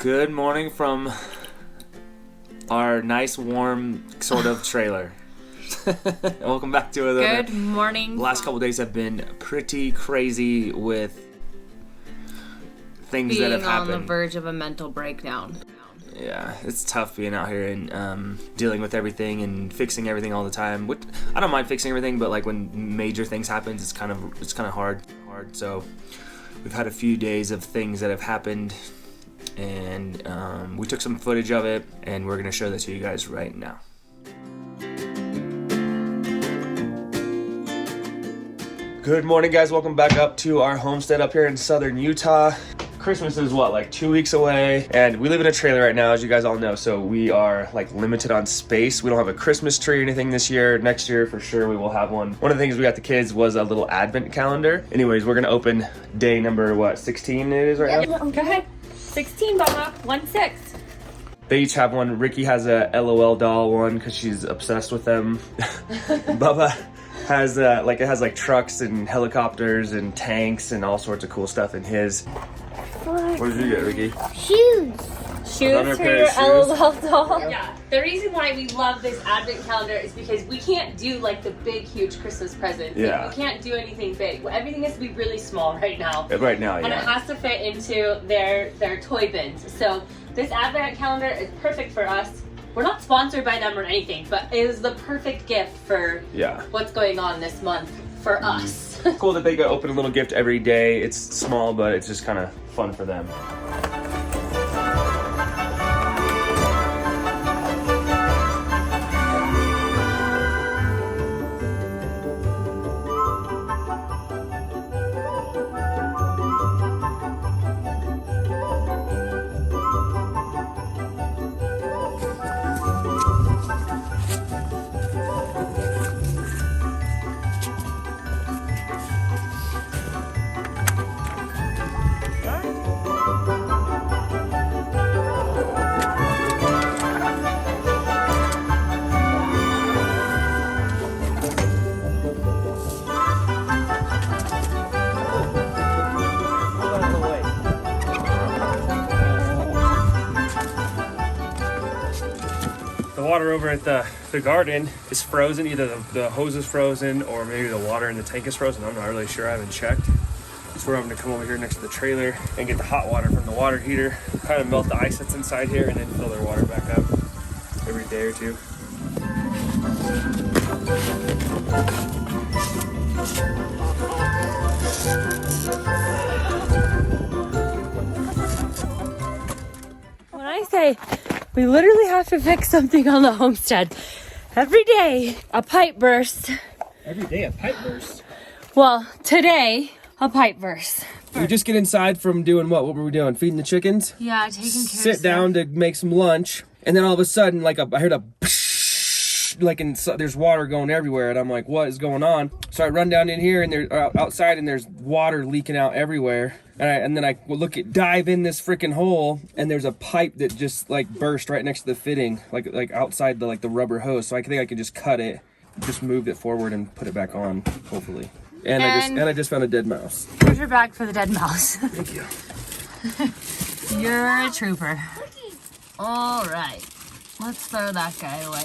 Good morning from our nice, warm, sort of trailer. Welcome back to another. Good morning. The last couple days have been pretty crazy with things that have happened. Being on the verge of a mental breakdown. Yeah, it's tough being out here and dealing with everything and fixing everything all the time. Which, I don't mind fixing everything, but like when major things happen, it's kind of hard. So we've had a few days of things that have happened, and we took some footage of it, and we're gonna show that to you guys right now. Good morning, guys. Welcome back up to our homestead up here in southern Utah. Christmas is like 2 weeks away, and we live in a trailer right now, as you guys all know, so we are like limited on space. We don't have a Christmas tree or anything this year. Next year for sure we will have one. One of the things we got the kids was a little advent calendar. Anyways, we're gonna open day number 16 it is right now? Go ahead. 16, Mama. 1-6. They each have one. Ricky has a LOL doll one because she's obsessed with them. Bubba has it has like trucks and helicopters and tanks and all sorts of cool stuff in his. What did you get, Ricky? Shoes for your LOL doll. Yeah. The reason why we love this advent calendar is because we can't do like the big, huge Christmas presents. Yeah. Like, we can't do anything big. Everything has to be really small right now. Right now, yeah. And it has to fit into their toy bins. So this advent calendar is perfect for us. We're not sponsored by them or anything, but it is the perfect gift for what's going on this month for us. Cool that they go open a little gift every day. It's small, but it's just kind of fun for them. The water over at the garden is frozen. Either the hose is frozen or maybe the water in the tank is frozen. I'm not really sure. I haven't checked. So we're having to come over here next to the trailer and get the hot water from the water heater, kind of melt the ice that's inside here, and then fill their water back up every day or two. When I say we literally have to fix something on the homestead every day, a pipe burst. Every day a pipe burst? Well, today, a pipe burst. We just get inside from doing what? What were we doing? Feeding the chickens? Yeah, taking care of Sit down to make some lunch, and then all of a sudden, I heard a there's water going everywhere, and I'm like, what is going on? So I run down in here, and there's outside, and there's water leaking out everywhere. And then I dive in this freaking hole, and there's a pipe that just burst right next to the fitting, like outside the rubber hose. So I think I can just cut it, just move it forward, and put it back on, hopefully. And I just found a dead mouse. Here's your bag for the dead mouse. Thank you. You're a trooper. All right, let's throw that guy away.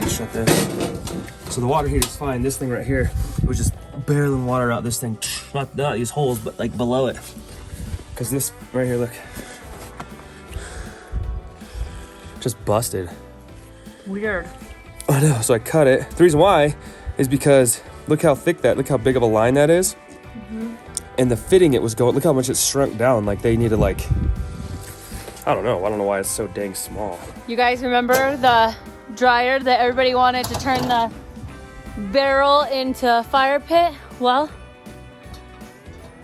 Shut this. So the water heater's fine. This thing right here, it was just barreling water out this thing. Not these holes, but below it. Because this right here, look. Just busted. Weird. I know, so I cut it. The reason why is because look how thick look how big of a line that is. Mm-hmm. And the fitting it was going, look how much it shrunk down. They need to I don't know why it's so dang small. You guys remember the dryer that everybody wanted to turn the barrel into fire pit? Well,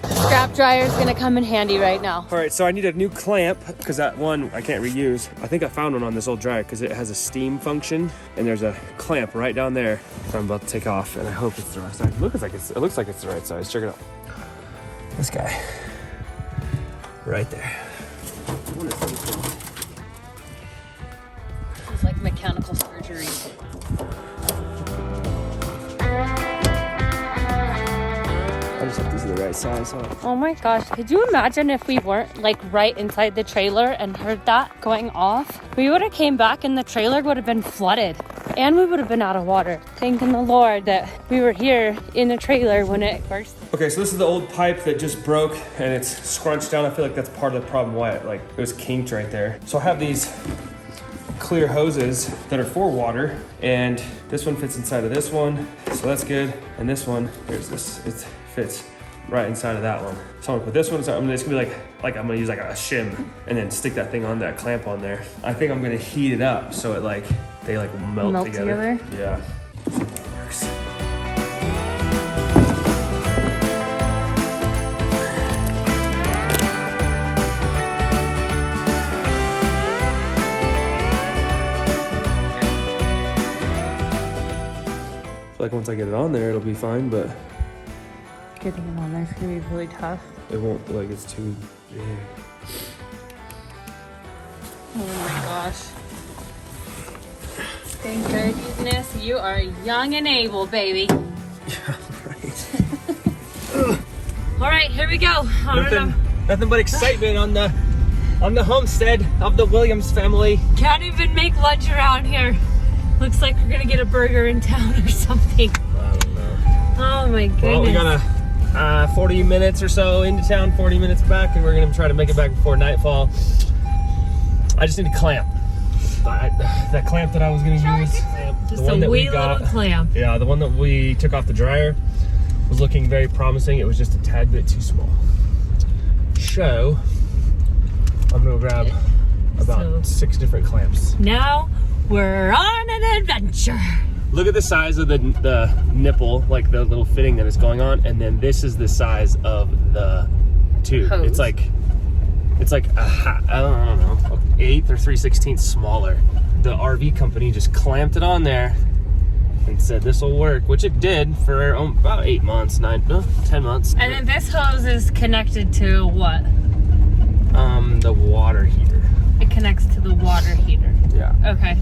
scrap Snap dryer is gonna come in handy right now. All right, so I need a new clamp because that one I can't reuse. I think I found one on this old dryer because it has a steam function and there's a clamp right down there that I'm about to take off, and I hope it's the right size. It looks like it's the right size. Check it out. This guy. Right there. It's like mechanical surgery. I just hope these are the right size, huh? Oh my gosh, could you imagine if we weren't like right inside the trailer and heard that going off? We would have came back and the trailer would have been flooded and we would have been out of water. Thanking the Lord that we were here in the trailer when it burst. Okay, so this is the old pipe that just broke and it's scrunched down. I feel like that's part of the problem why it was kinked right there. So I have these clear hoses that are for water, and this one fits inside of this one, so that's good. And this one, here's this, it fits right inside of that one. So I'm gonna put this one inside. It's gonna be like I'm gonna use like a shim and then stick that thing on, that clamp on there. I think I'm gonna heat it up so it they melt together. Yeah. So that works. Like once I get it on there, it'll be fine, but Getting it on there is gonna be really tough. it won't it's too big. Oh my gosh. Thank goodness you are young and able, baby. Yeah, right. All right, here we go. Nothing but excitement on the homestead of the Williams family. Can't even make lunch around here. Looks like we're gonna get a burger in town or something. I don't know. Oh my goodness. Well, we got 40 minutes or so into town, 40 minutes back, and we're gonna try to make it back before nightfall. I just need a clamp. That clamp that I was gonna use, Just a wee little clamp. Yeah, the one that we took off the dryer was looking very promising. It was just a tad bit too small. So I'm gonna grab about 6 different clamps. Now we're on an adventure. Look at the size of the nipple, like the little fitting that is going on, and then this is the size of the tube. Hose. It's like I don't know, 1/8 or 3/16 smaller. The RV company just clamped it on there and said this will work, which it did for about 8 months, 10 months. And then this hose is connected to what? The water heater. It connects to the water heater. Yeah. Okay.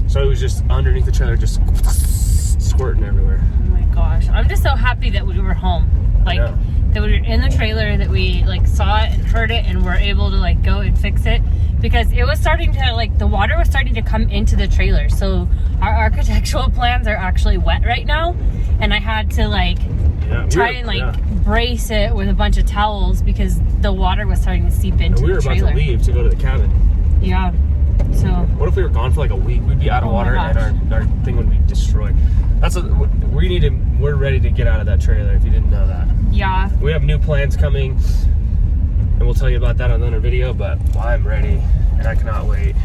So it was just underneath the trailer, just squirting everywhere. Oh my gosh. I'm just so happy that we were home. That we were in the trailer, that we saw it and heard it and were able to go and fix it, because it was starting to the water was starting to come into the trailer. So our architectural plans are actually wet right now, and I had to try and brace it with a bunch of towels because the water was starting to seep into the trailer. We were about to leave to go to the cabin. Yeah. So what if we were gone for a week? We'd be out of water and our thing would be destroyed. We're ready to get out of that trailer, if you didn't know that. Yeah. We have new plans coming, and we'll tell you about that on another video, but I'm ready and I cannot wait.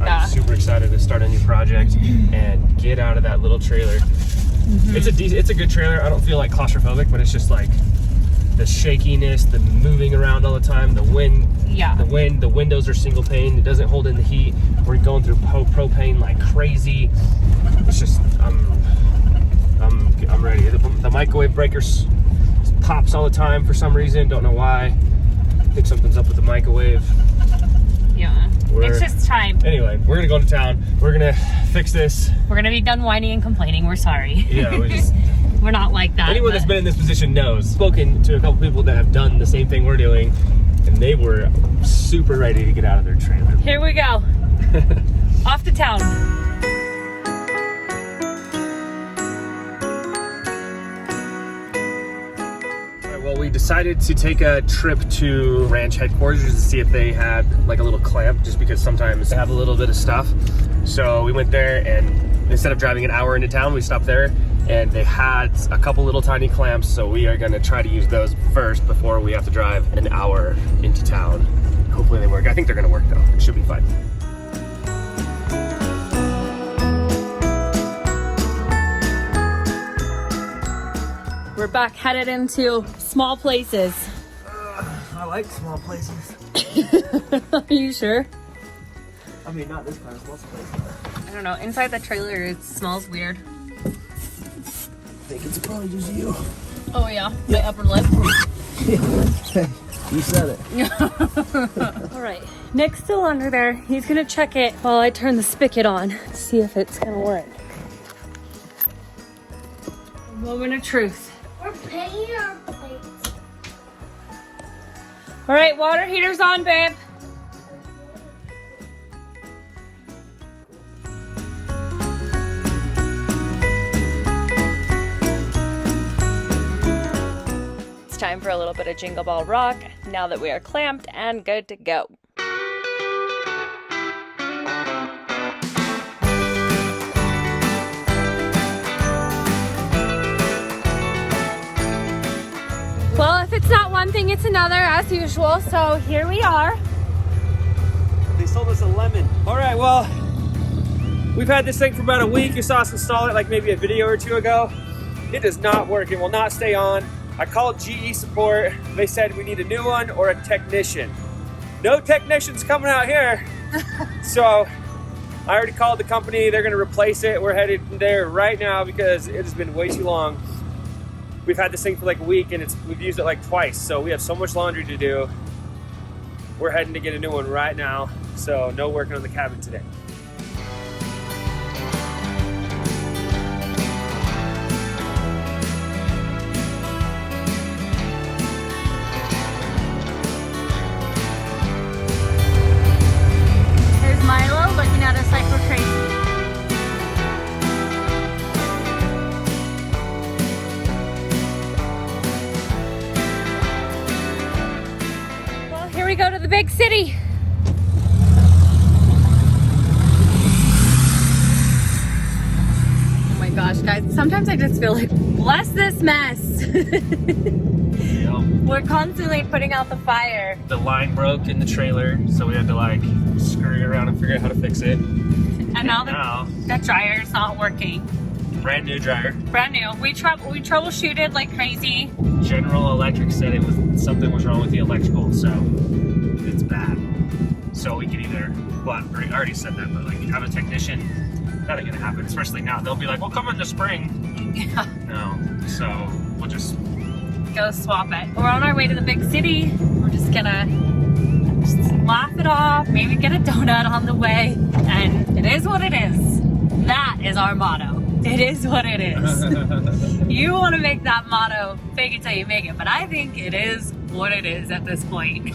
I'm super excited to start a new project and get out of that little trailer. Mm-hmm. It's a good trailer. I don't feel claustrophobic, but it's just the shakiness, the moving around all the time, the wind. Yeah. The windows are single pane. It doesn't hold in the heat. We're going through propane like crazy. It's just I'm ready. The microwave breaker pops all the time for some reason. Don't know why. I think something's up with the microwave. Yeah. It's just time. Anyway, we're gonna go into town. We're gonna fix this. We're gonna be done whining and complaining. We're sorry. Yeah, we're not like that. Anyone that's been in this position knows. Spoken to a couple people that have done the same thing we're doing, and they were super ready to get out of their trailer. Here we go. Off to town. Well, we decided to take a trip to ranch headquarters to see if they had a little clamp, just because sometimes they have a little bit of stuff. So we went there, and instead of driving an hour into town, we stopped there, and they had a couple little tiny clamps. So we are going to try to use those first before we have to drive an hour into town. Hopefully they work. I think they're going to work though. It should be fine. We're we're back headed into small places. I like small places. Are you sure? I mean, not this kind of small place. I don't know. Inside the trailer, it smells weird. I think it's probably just you. Oh yeah, my upper lip. You said it. All right, Nick's still under there. He's gonna check it while I turn the spigot on, see if it's gonna work. Moment of truth. We're painting our plates. All right, water heater's on, babe. It's time for a little bit of Jingle Ball Rock now that we are clamped and good to go. Well, if it's not one thing, it's another, as usual. So here we are. They sold us a lemon. All right, well, we've had this thing for about a week. You saw us install it like maybe a video or two ago. It does not work. It will not stay on. I called GE support. They said we need a new one or a technician. No technicians coming out here. So I already called the company. They're going to replace it. We're headed there right now because it has been way too long. We've had this thing for like a week and we've used it like twice. So we have so much laundry to do. We're heading to get a new one right now. So no working on the cabin today. There's Milo looking at us like we're crazy. Well, here we go to the big city. Oh my gosh, guys, sometimes I just feel like, bless this mess. We're constantly putting out the fire. The line broke in the trailer, so we had to like scurry around and figure out how to fix it. And now the dryer's not working. Brand new dryer. Brand new. We troubleshooted like crazy. General Electric said something was wrong with the electrical, so it's bad. So we can either, well, I already said that, but like have a technician. That ain't gonna happen, especially now. They'll be like, "We'll come in the spring." Yeah. No, so we'll just Go swap it. We're on our way to the big city. We're just gonna laugh it off, maybe get a donut on the way, and it is what it is. That is our motto. It is what it is. You want to make that motto fake it till you make it, but I think it is what it is at this point.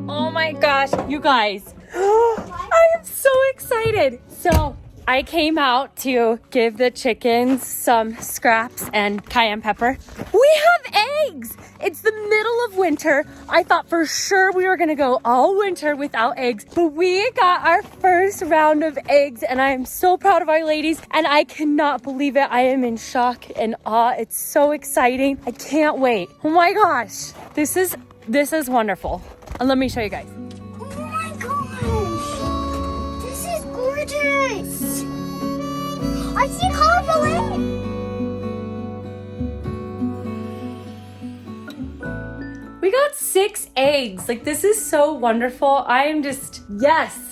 Oh my gosh, you guys. I am so excited. So I came out to give the chickens some scraps and cayenne pepper. We have eggs. It's the middle of winter. I thought for sure we were gonna go all winter without eggs, but we got our first round of eggs and I am so proud of our ladies and I cannot believe it. I am in shock and awe. It's so exciting. I can't wait. Oh my gosh. This is wonderful. And let me show you guys. Oh my gosh! This is gorgeous! I see colorful eggs! We got 6 eggs. Like, this is so wonderful. I am just, yes.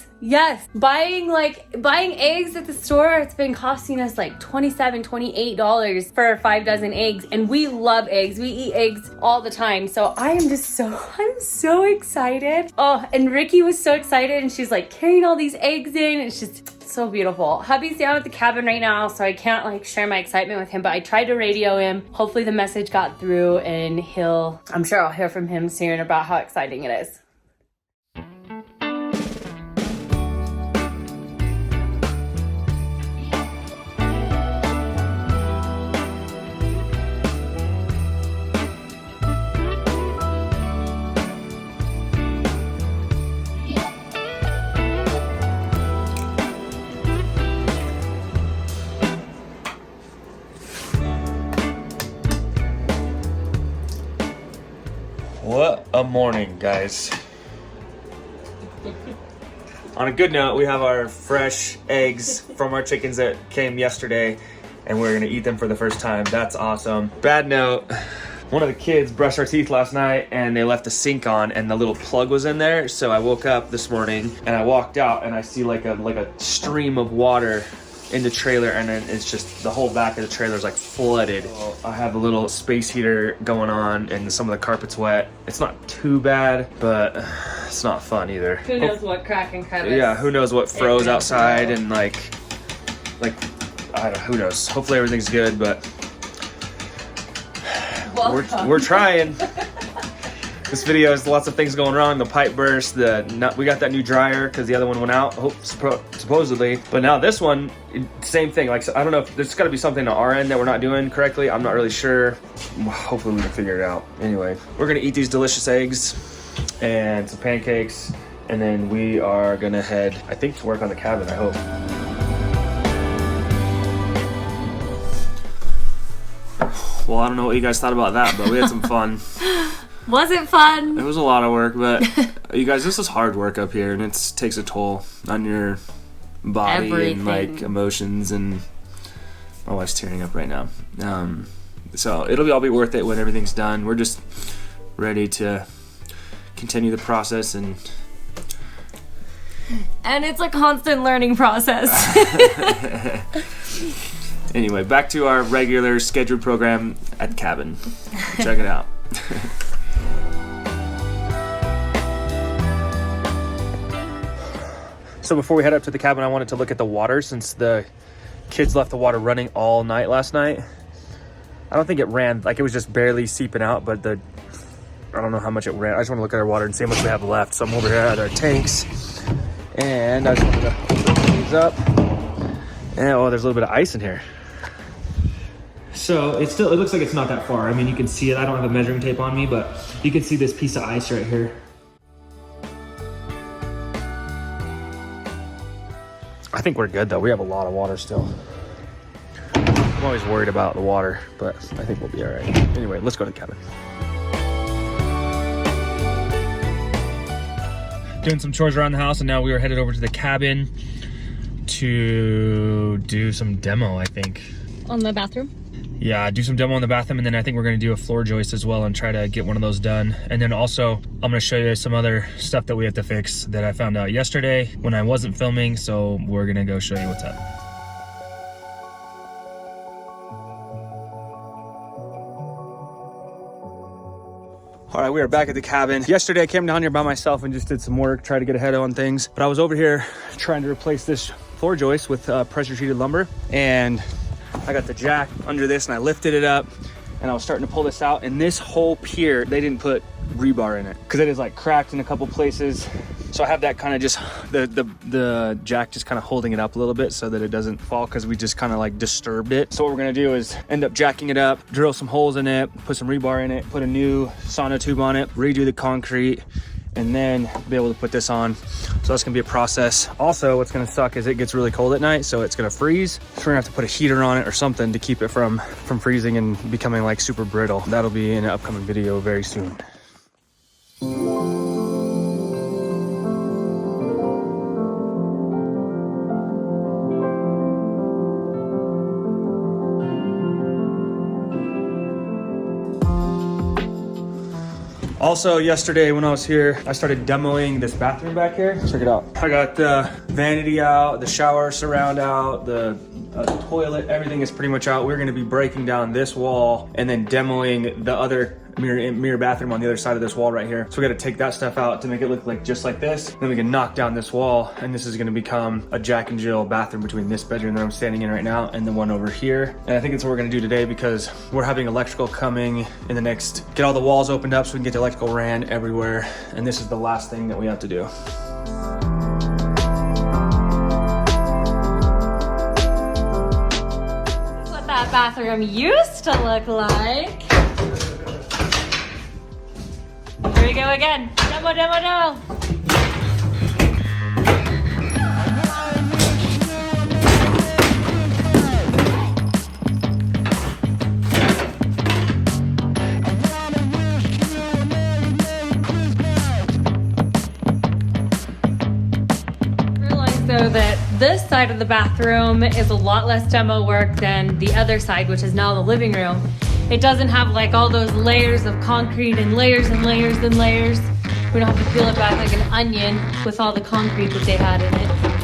Buying eggs at the store, it's been costing us like $27, $28 for 5 dozen eggs. And we love eggs. We eat eggs all the time. So I'm so excited. Oh, and Ricky was so excited and she's like carrying all these eggs in. It's just so beautiful. Hubby's down at the cabin right now, so I can't like share my excitement with him, but I tried to radio him. Hopefully the message got through and I'm sure I'll hear from him soon about how exciting it is. What a morning, guys. On a good note, we have our fresh eggs from our chickens that came yesterday, and we're gonna eat them for the first time. That's awesome. Bad note, one of the kids brushed our teeth last night and they left the sink on and the little plug was in there. So I woke up this morning and I walked out and I see like a stream of water in the trailer, and then it's just the whole back of the trailer is like flooded. So I have a little space heater going on and some of the carpet's wet. It's not too bad, but it's not fun either. Who knows what crack and crevice. Yeah, who knows what froze outside and like I don't know, who knows. Hopefully everything's good, but we're trying. This video has lots of things going wrong. The pipe burst, we got that new dryer because the other one went out, supposedly. But now this one, same thing. Like, so I don't know if there's got to be something on our end that we're not doing correctly. I'm not really sure. Hopefully we can figure it out. Anyway, we're gonna eat these delicious eggs and some pancakes, and then we are gonna head, I think, to work on the cabin, I hope. Well, I don't know what you guys thought about that, but we had some fun. Was it fun? It was a lot of work, but you guys, this is hard work up here, and it takes a toll on your body and like emotions, and my wife's tearing up right now. So it'll all be worth it when everything's done. We're just ready to continue the process, and it's a constant learning process. Anyway, back to our regular scheduled program at the cabin. Check it out. So before we head up to the cabin, I wanted to look at the water since the kids left the water running all night last night. I don't think it ran, like it was just barely seeping out, but I don't know how much it ran. I just want to look at our water and see how much we have left. So I'm over here at our tanks, and I just wanted to open these up. And oh, there's a little bit of ice in here. So it looks like it's not that far. I mean, you can see it. I don't have a measuring tape on me, but you can see this piece of ice right here. I think we're good though. We have a lot of water still. I'm always worried about the water, but I think we'll be all right. Anyway, let's go to the cabin. Doing some chores around the house, and now we are headed over to the cabin to do some demo, I think. On the bathroom? Yeah, do some demo on the bathroom, and then I think we're gonna do a floor joist as well and try to get one of those done. And then also, I'm gonna show you some other stuff that we have to fix that I found out yesterday when I wasn't filming, so we're gonna go show you what's up. All right, we are back at the cabin. Yesterday I came down here by myself and just did some work, tried to get ahead on things. But I was over here trying to replace this floor joist with pressure treated lumber, and I got the jack under this and I lifted it up and I was starting to pull this out, and this whole pier, they didn't put rebar in it because it is like cracked in a couple places. So I have that kind of just, the jack just kind of holding it up a little bit so that it doesn't fall because we just kind of like disturbed it. So what we're gonna do is end up jacking it up, drill some holes in it, put some rebar in it, put a new sauna tube on it, redo the concrete, and then be able to put this on. So that's gonna be a process. Also, what's gonna suck is it gets really cold at night, so it's gonna freeze. So we're gonna have to put a heater on it or something to keep it from freezing and becoming like super brittle. That'll be in an upcoming video very soon. Also, yesterday when I was here, I started demoing this bathroom back here. Check it out. I got the vanity out, the shower surround out, the toilet, everything is pretty much out. We're gonna be breaking down this wall and then demoing the other mirror bathroom on the other side of this wall right here. So we gotta take that stuff out to make it look like just like this. Then we can knock down this wall, and this is gonna become a Jack and Jill bathroom between this bedroom that I'm standing in right now and the one over here. And I think that's what we're gonna do today because we're having electrical coming in the next, get all the walls opened up so we can get the electrical ran everywhere. And this is the last thing that we have to do. This is what that bathroom used to look like. Here we go again. Demo, demo, demo. that this side of the bathroom is a lot less demo work than the other side, which is now the living room. It doesn't have like all those layers of concrete and layers and layers and layers. We don't have to peel it back like an onion with all the concrete that they had in it.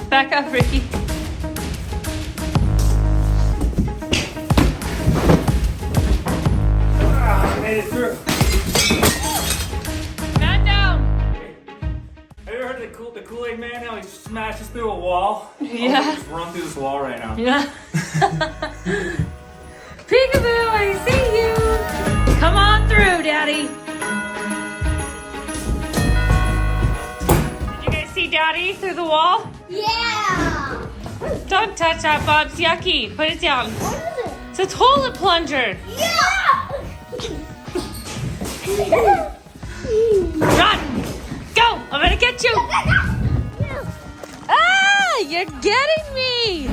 Back up, Ricky. I made it through. Man down. Have you ever heard of the Kool-Aid man? How he smashes through a wall? Yeah. I'll just run through this wall right now. Yeah. Peekaboo, I see you. Come on through, Daddy. Did you guys see Daddy through the wall? Yeah. Don't touch that, Bob's yucky. Put it down. What is it? It's a toilet plunger. Yeah. Run! Go! I'm gonna get you! Ah! You're getting me!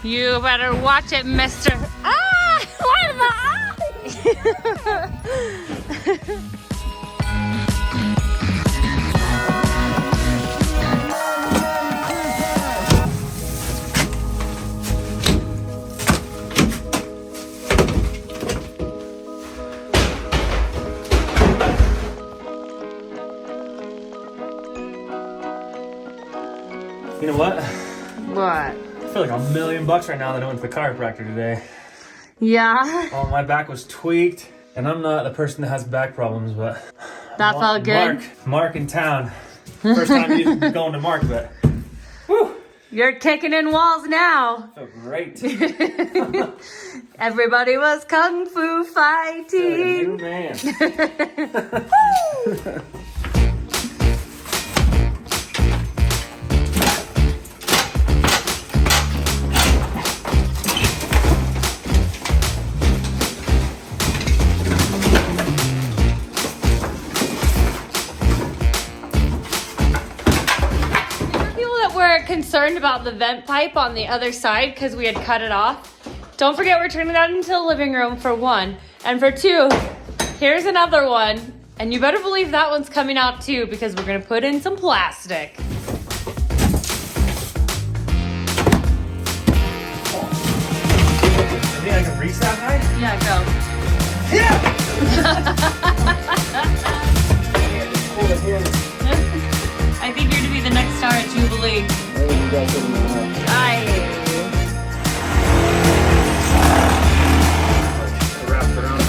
You better watch it, mister. Ah! What the? You know what? What? I feel like $1 million right now that I went to the chiropractor today. Yeah? Oh, my back was tweaked, and I'm not the person that has back problems, but That felt good? Mark in town. First time going to Mark, but whew, You're kicking in walls now. felt great. Everybody was kung fu New fighting. man. We're concerned about the vent pipe on the other side because we had cut it off. Don't forget we're turning that into the living room for one. And for two, here's another one. And you better believe that one's coming out too because we're gonna put in some plastic. You think I can reach that high? Yeah, go. I think you're to be the next star at Jubilee. Aye. Wrapped around.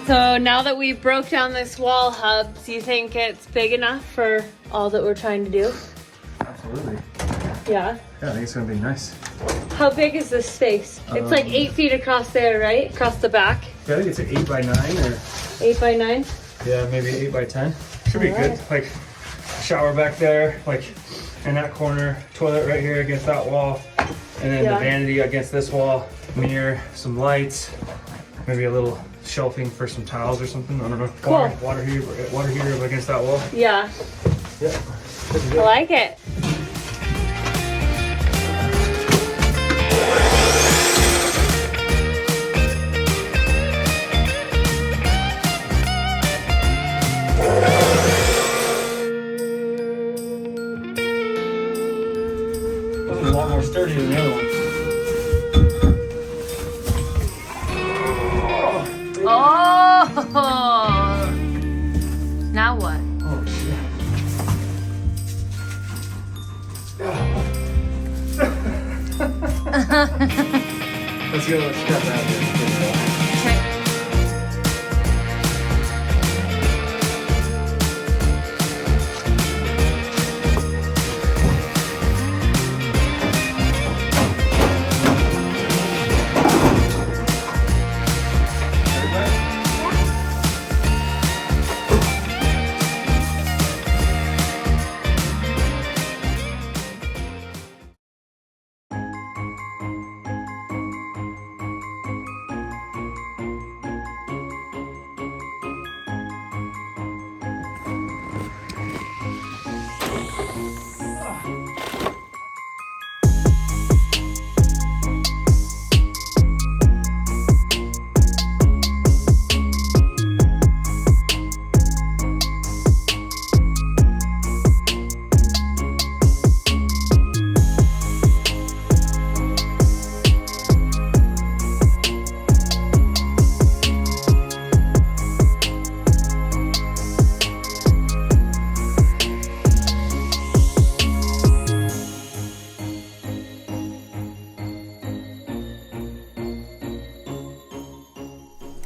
So now that we broke down this wall hub, do you think it's big enough for all that we're trying to do? Absolutely. Yeah. Yeah, I think it's gonna be nice. How big is this space? It's like 8 feet across there, right? Across the back. Yeah, I think it's an 8 by 9 or 8 by 9. yeah, maybe 8 by 10. Should be Alright. good. Like shower back there, like in that corner, toilet right here against that wall, and then Yeah. the vanity against this wall, mirror, some lights, maybe a little shelving for some towels or something. I don't know. Cool. Water heater against that wall. Yeah, Yeah. I like it. sturdier than the other one. Oh! Now what? Oh shit. Let's go step out here.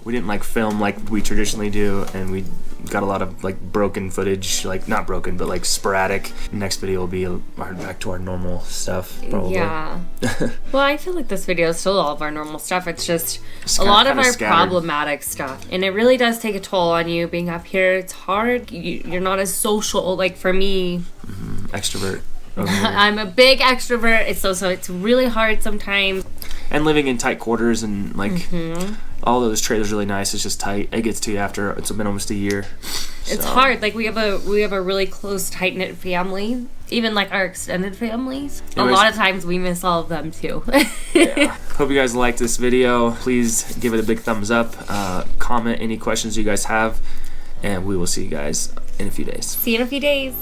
We didn't like film like we traditionally do, and we got a lot of like broken footage, like not broken but like sporadic. Next video will be back to our normal stuff probably. Yeah. Well, I feel like this video is still all of our normal stuff. It's just It's a lot of kinda our scattered. problematic stuff, and it really does take a toll on you being up here. It's hard. You're not as social. Like for me, Extrovert over here. I'm a big extrovert. It's so it's really hard sometimes. And living in tight quarters and like although this trailer's really nice, it's just tight. It gets to you after it's been almost a year. It's So, hard. Like we have a really close, tight knit family. Even like our extended families. Anyways. A lot of times we miss all of them too. Hope you guys liked this video. Please give it a big thumbs up. Comment any questions you guys have, and we will see you guys in a few days. See you in a few days.